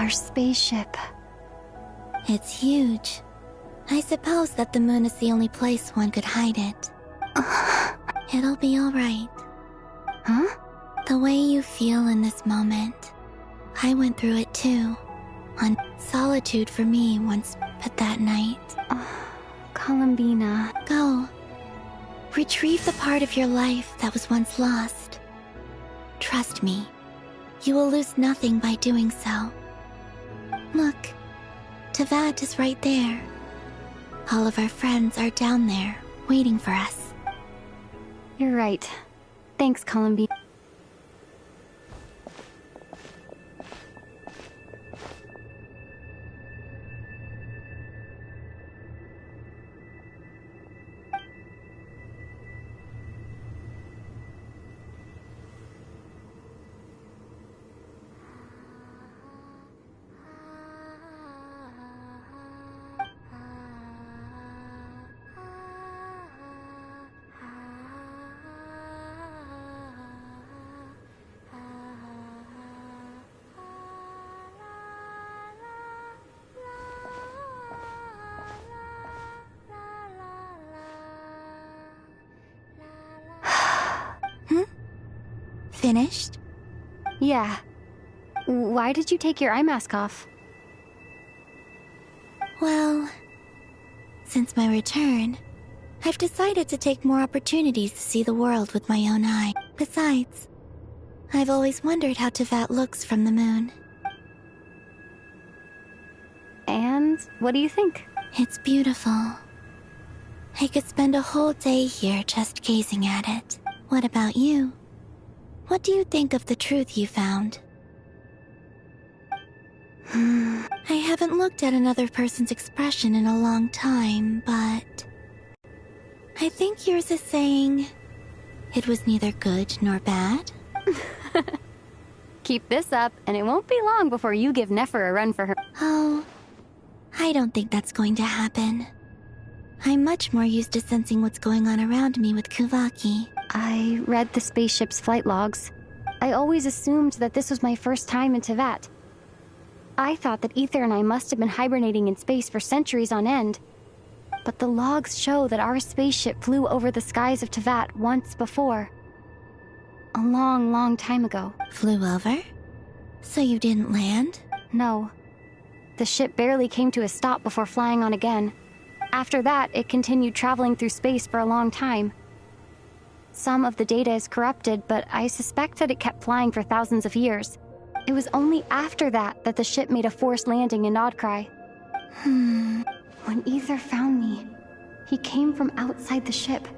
Our spaceship. It's huge. I suppose that the moon is the only place one could hide it. It'll be alright. Huh? The way you feel in this moment, I went through it too. On solitude for me once, but that night. Columbina. Go. Retrieve the part of your life that was once lost. Trust me, you will lose nothing by doing so. Look, Teyvat is right there. All of our friends are down there, waiting for us. You're right. Thanks, Columbina. Finished? Yeah. Why did you take your eye mask off? Well, since my return, I've decided to take more opportunities to see the world with my own eye. Besides, I've always wondered how Teyvat looks from the moon. And what do you think? It's beautiful. I could spend a whole day here just gazing at it. What about you? What do you think of the truth you found? I haven't looked at another person's expression in a long time, but I think yours is saying it was neither good nor bad. Keep this up, and it won't be long before you give Nefer a run for her. Oh, I don't think that's going to happen. I'm much more used to sensing what's going on around me with Kuvaki. I read the spaceship's flight logs. I always assumed that this was my first time in Teyvat. I thought that Ether and I must have been hibernating in space for centuries on end. But the logs show that our spaceship flew over the skies of Teyvat once before. A long, long time ago. Flew over? So you didn't land? No. The ship barely came to a stop before flying on again. After that, it continued traveling through space for a long time. Some of the data is corrupted, but I suspect that it kept flying for thousands of years. It was only after that that the ship made a forced landing in Nodcry. When Ether found me, he came from outside the ship.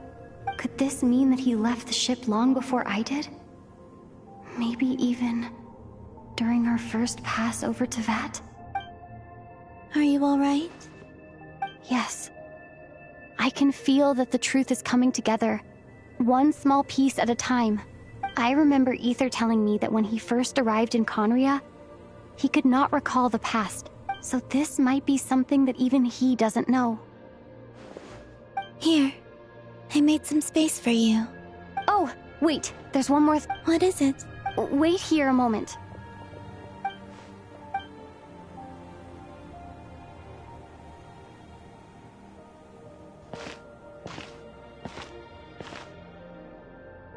Could this mean that he left the ship long before I did? Maybe even during our first pass over Teyvat? Are you alright? Yes. I can feel that the truth is coming together, one small piece at a time. I remember Ether telling me that when he first arrived in Conria, he could not recall the past, so this might be something that even he doesn't know. Here, I made some space for you. Oh, wait, there's one more What is it? Wait here a moment.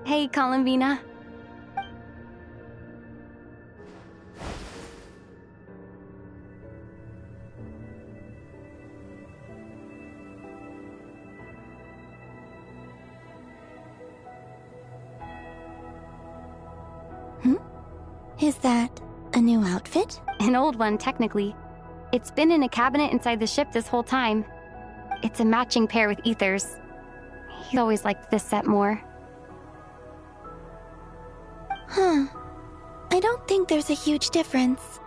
Hey, Columbina. Is that a new outfit? An old one, technically. It's been in a cabinet inside the ship this whole time. It's a matching pair with Ether's. He always liked this set more. Huh. I don't think there's a huge difference.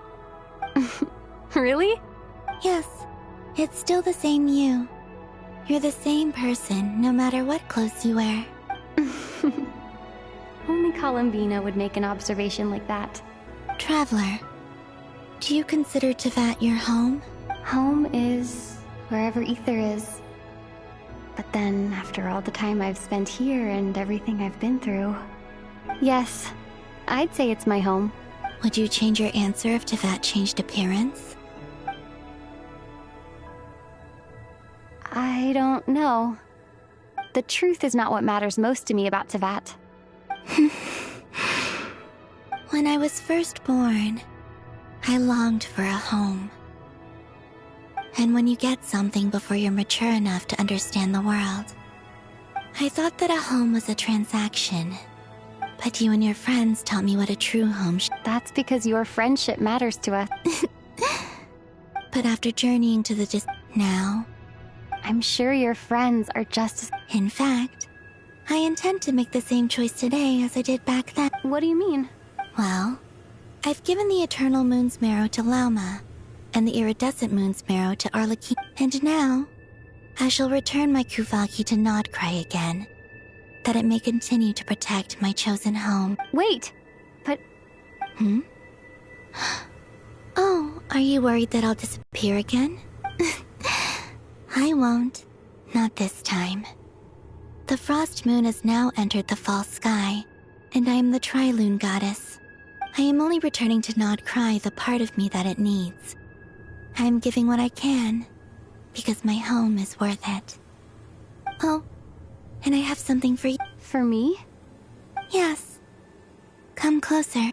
Really? Yes, it's still the same you. You're the same person, no matter what clothes you wear. Only Columbina would make an observation like that. Traveler, do you consider Teyvat your home? Home is wherever Ether is. But then, after all the time I've spent here and everything I've been through... Yes, I'd say it's my home. Would you change your answer if Teyvat changed appearance? I don't know. The truth is not what matters most to me about Teyvat. When I was first born, I longed for a home. And when you get something before you're mature enough to understand the world, I thought that a home was a transaction. But you and your friends taught me what a true home That's because your friendship matters to us. But after journeying to the now, I'm sure your friends are just as... In fact, I intend to make the same choice today as I did back then. What do you mean? Well, I've given the Eternal Moon's Marrow to Lauma, and the Iridescent Moon's Marrow to Arlecchino. And now, I shall return my Kuvagi to Nodcry again, that it may continue to protect my chosen home. Wait! But... Oh, are you worried that I'll disappear again? I won't. Not this time. The Frost Moon has now entered the Fall Sky, and I am the Trilune Goddess. I am only returning to Nodcry the part of me that it needs. I am giving what I can, because my home is worth it. Oh, and I have something for you. For me? Yes. Come closer.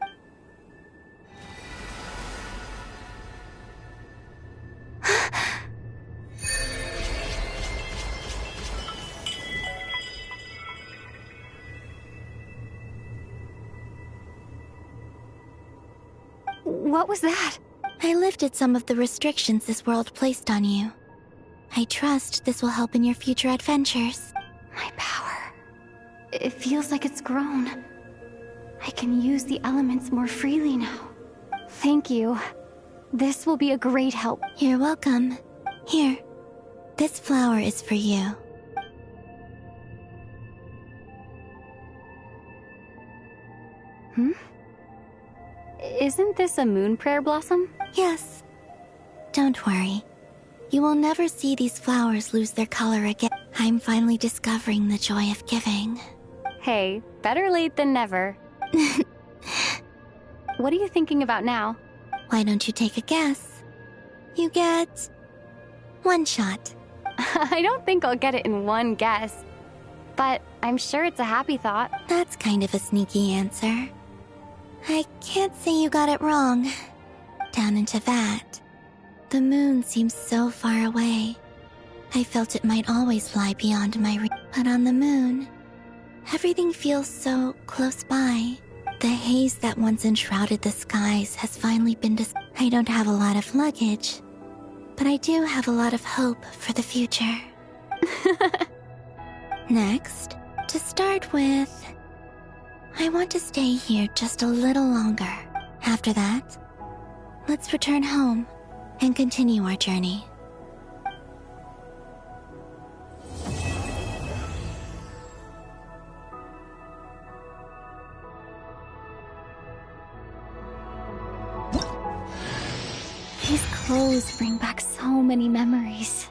What was that? I lifted some of the restrictions this world placed on you. I trust this will help in your future adventures. My power. It feels like it's grown. I can use the elements more freely now. Thank you. This will be a great help. You're welcome. Here. This flower is for you. Isn't this a moon prayer blossom? Yes. Don't worry. You will never see these flowers lose their color again. I'm finally discovering the joy of giving. Hey, better late than never. What are you thinking about now? Why don't you take a guess? You get... one shot. I don't think I'll get it in one guess. But I'm sure it's a happy thought. That's kind of a sneaky answer. I can't say you got it wrong. Down into that, the moon seems so far away. I felt it might always lie beyond my reach. But on the moon, everything feels so close by. The haze that once enshrouded the skies has finally been I don't have a lot of luggage, but I do have a lot of hope for the future. Next, to start with, I want to stay here just a little longer. After that, let's return home and continue our journey. These clothes bring back so many memories.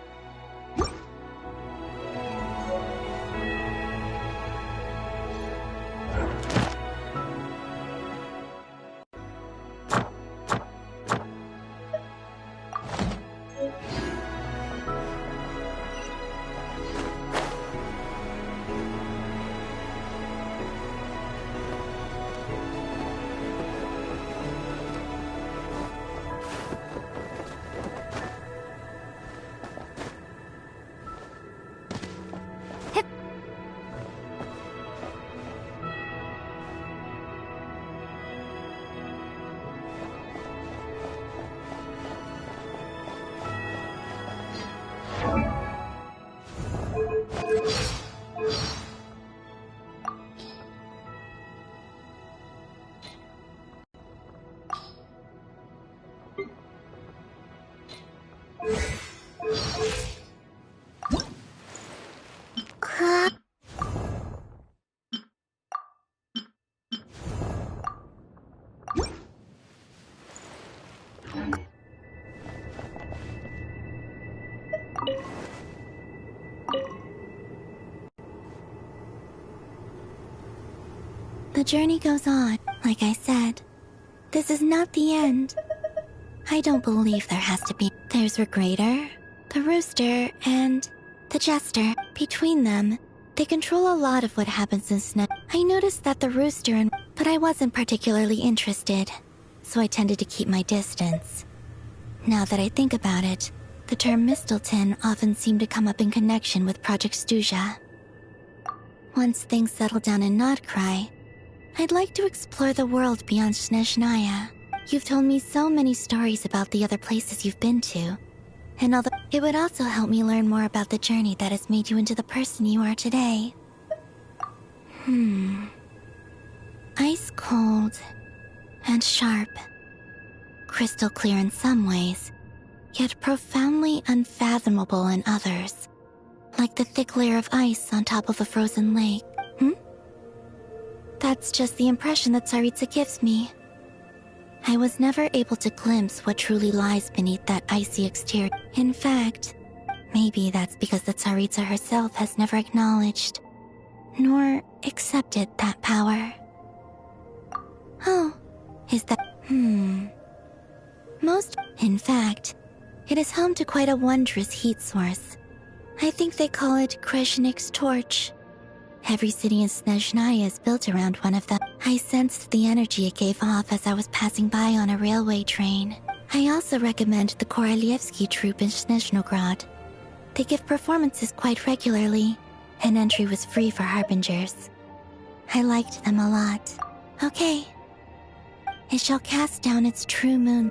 The journey goes on, like I said. This is not the end. I don't believe there has to be. There's Regrator, the Rooster, and the Jester. Between them, they control a lot of what happens in Snow. I noticed that the Rooster and... But I wasn't particularly interested, so I tended to keep my distance. Now that I think about it, the term Mistelton often seemed to come up in connection with Project Stuja. Once things settle down in Notcry, I'd like to explore the world beyond Snezhnaya. You've told me so many stories about the other places you've been to, and although it would also help me learn more about the journey that has made you into the person you are today. Ice cold and sharp. Crystal clear in some ways, yet profoundly unfathomable in others. Like the thick layer of ice on top of a frozen lake. That's just the impression that Tsaritsa gives me. I was never able to glimpse what truly lies beneath that icy exterior. In fact, maybe that's because the Tsaritsa herself has never acknowledged, nor accepted that power. Oh, is that... In fact, it is home to quite a wondrous heat source. I think they call it Kreshnik's torch. Every city in Snezhnaya is built around one of them. I sensed the energy it gave off as I was passing by on a railway train. I also recommend the Korolievsky troupe in Snezhnograd. They give performances quite regularly, and entry was free for harbingers. I liked them a lot. Okay. It shall cast down its true moon.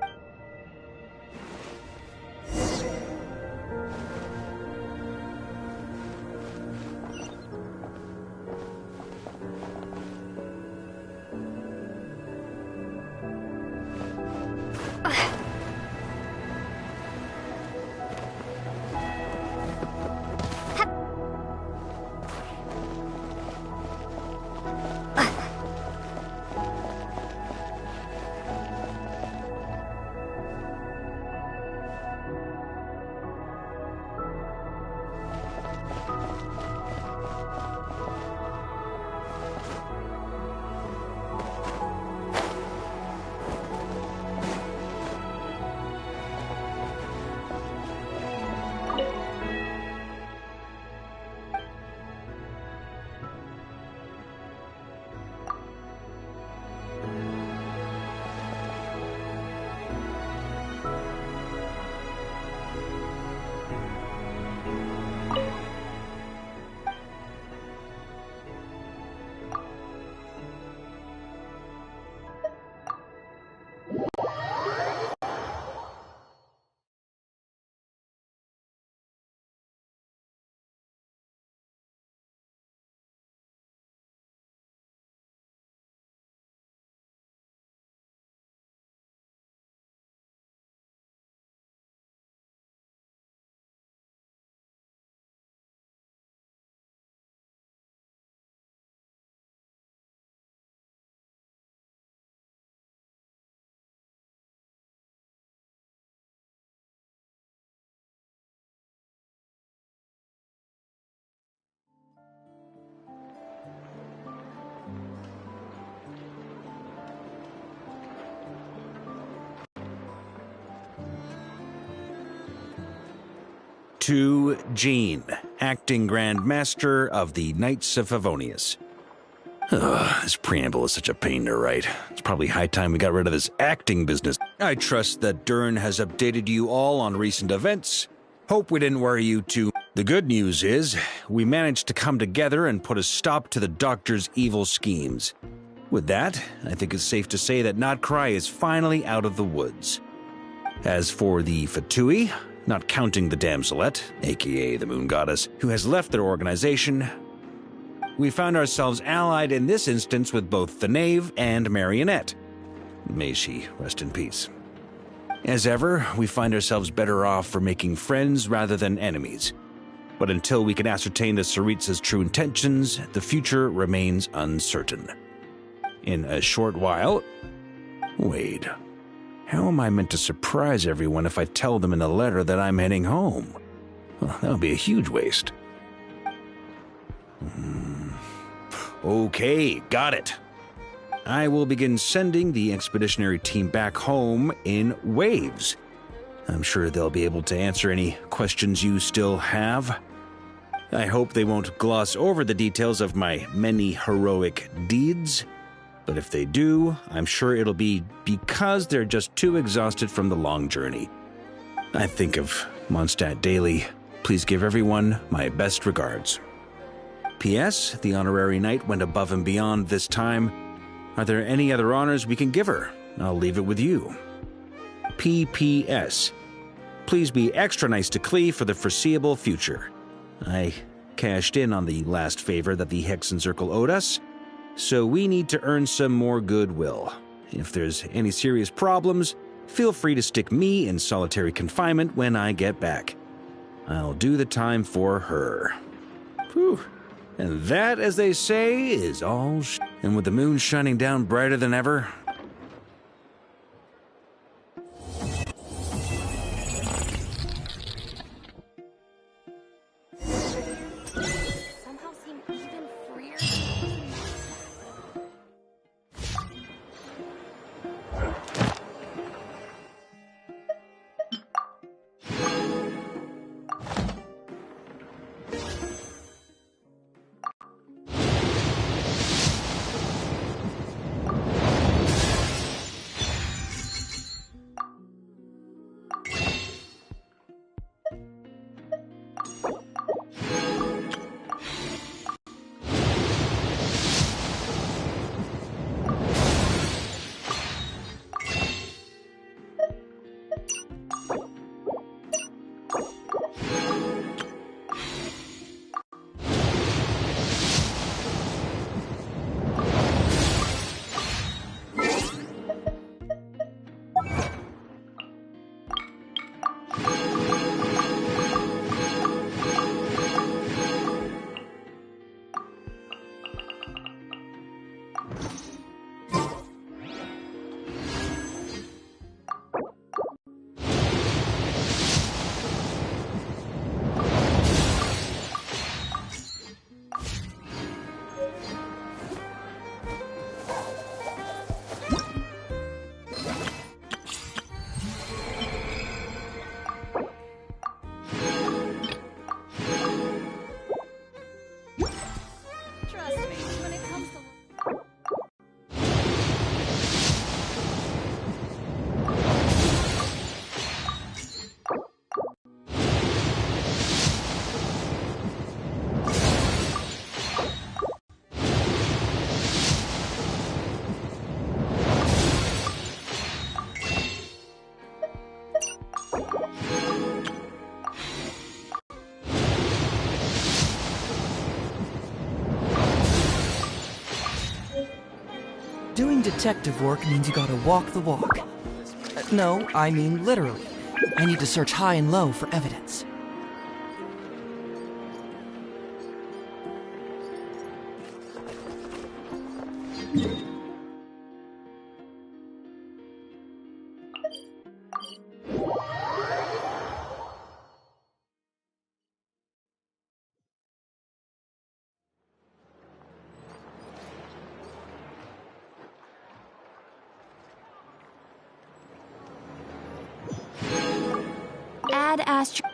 To Jean, acting Grand Master of the Knights of Favonius. This preamble is such a pain to write. It's probably high time we got rid of this acting business. I trust that Dern has updated you all on recent events. Hope we didn't worry you too. The good news is, we managed to come together and put a stop to the Doctor's evil schemes. With that, I think it's safe to say that Notcry is finally out of the woods. As for the Fatui, not counting the Damselette, aka the Moon Goddess, who has left their organization, we found ourselves allied in this instance with both the Knave and Marionette. May she rest in peace. As ever, we find ourselves better off for making friends rather than enemies. But until we can ascertain the Tsaritsa's true intentions, the future remains uncertain. In a short while... Wait. How am I meant to surprise everyone if I tell them in a letter that I'm heading home? Well, that would be a huge waste. Okay, got it. I will begin sending the expeditionary team back home in waves. I'm sure they'll be able to answer any questions you still have. I hope they won't gloss over the details of my many heroic deeds, but if they do, I'm sure it'll be because they're just too exhausted from the long journey. I think of Mondstadt daily. Please give everyone my best regards. P.S. The honorary knight went above and beyond this time. Are there any other honors we can give her? I'll leave it with you. P.P.S. Please be extra nice to Klee for the foreseeable future. I cashed in on the last favor that the Hexen Circle owed us, so we need to earn some more goodwill. If there's any serious problems, feel free to stick me in solitary confinement when I get back. I'll do the time for her. Whew. And that, as they say, is all And with the moon shining down brighter than ever, Somehow seem even freer. Doing detective work means you gotta walk the walk. No, I mean literally. I need to search high and low for evidence. Ad Astra.